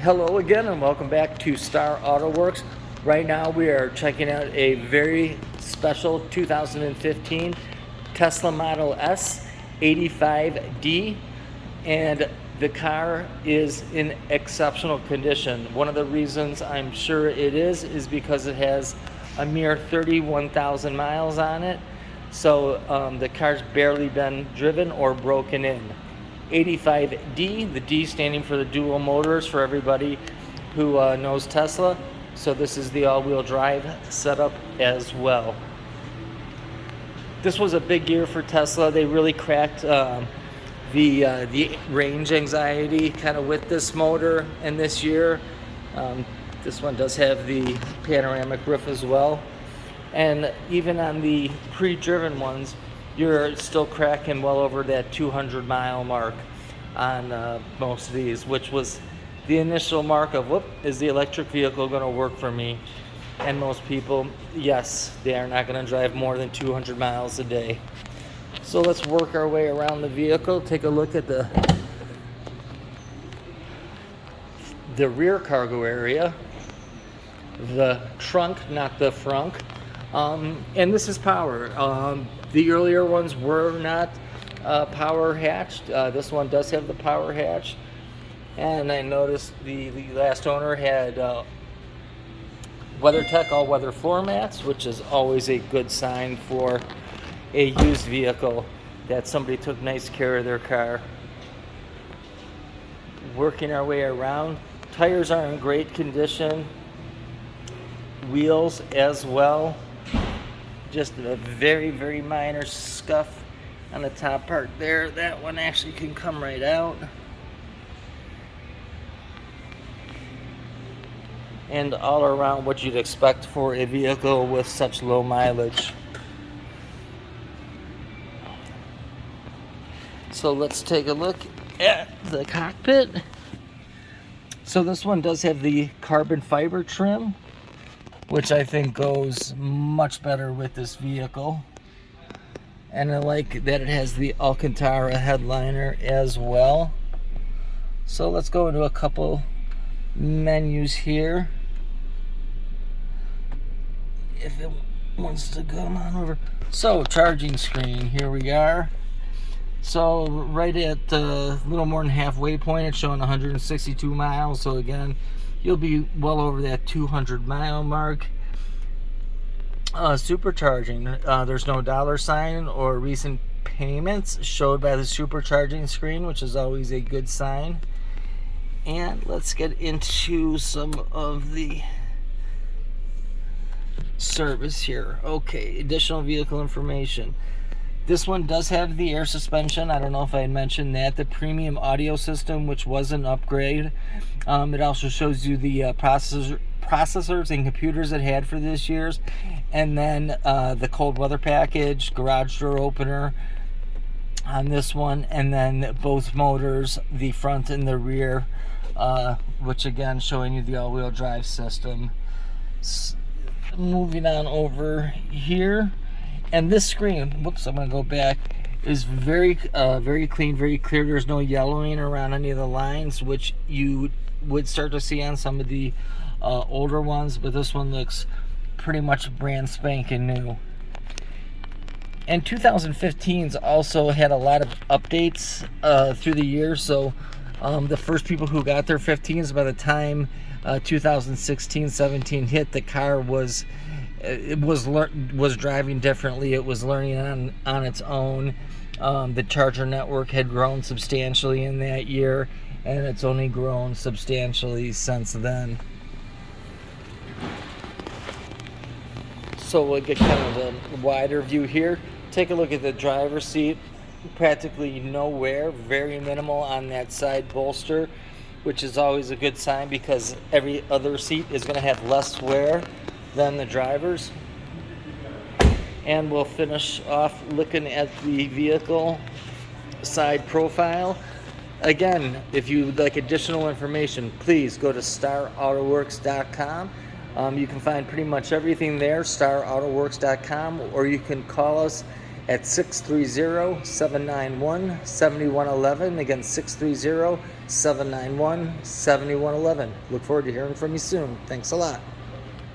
Hello again and welcome back to Star Auto Works. Right now we are checking out a very special 2015 Tesla Model S 85D, and the car is in exceptional condition. One of the reasons I'm sure it is because it has a mere 31,000 miles on it, so the car's barely been driven or broken in. 85D, the D standing for the dual motors for everybody who knows Tesla. So this is the all-wheel drive setup as well. This was a big year for Tesla. They really cracked the range anxiety kind of with this motor. And this year, this one does have the panoramic roof as well. And even on the pre-driven ones, you're still cracking well over that 200 mile mark on most of these, which was the initial mark of, is the electric vehicle going to work for me? And most people, yes, they are not going to drive more than 200 miles a day. So let's work our way around the vehicle, take a look at the rear cargo area, the trunk, not the frunk. And this is power. The earlier ones were not power hatched. This one does have the power hatch. And I noticed the last owner had WeatherTech all-weather floor mats, which is always a good sign for a used vehicle that somebody took nice care of their car. Working our way around. Tires are in great condition. Wheels as well. Just a very, very minor scuff on the top part there. That one actually can come right out. And all around what you'd expect for a vehicle with such low mileage. So let's take a look at the cockpit. So this one does have the carbon fiber trim, which I think goes much better with this vehicle. And I like that it has the Alcantara headliner as well. So let's go into a couple menus here. If it wants to come on over. So, charging screen, here we are. So, right at a little more than halfway point, it's showing 162 miles. So again, you'll be well over that 200 mile mark. Supercharging, there's no dollar sign or recent payments showed by the supercharging screen, which is always a good sign. And let's get into some of the service here. Okay, additional vehicle information. This one does have the air suspension. I don't know if I had mentioned that. The premium audio system, which was an upgrade. It also shows you the processors and computers it had for this year's. And then the cold weather package, garage door opener on this one. And then both motors, the front and the rear, which again showing you the all-wheel drive system. Moving on over here. And this screen, whoops, I'm going to go back, is very clean, very clear. There's no yellowing around any of the lines, which you would start to see on some of the older ones, but this one looks pretty much brand spanking new. And 2015's also had a lot of updates through the year, so the first people who got their 15s, by the time 2016-17 hit, the car was driving differently. It was learning on its own. The charger network had grown substantially in that year, and it's only grown substantially since then. So we'll get kind of a wider view here. Take a look at the driver's seat. Practically no wear, very minimal on that side bolster, which is always a good sign because every other seat is going to have less wear than the driver's. And we'll finish off looking at the vehicle side profile. Again, if you would like additional information, please go to starautoworks.com. You can find pretty much everything there, starautoworks.com, or you can call us at 630-791-7111. Again, 630-791-7111. Look forward to hearing from you soon. Thanks a lot.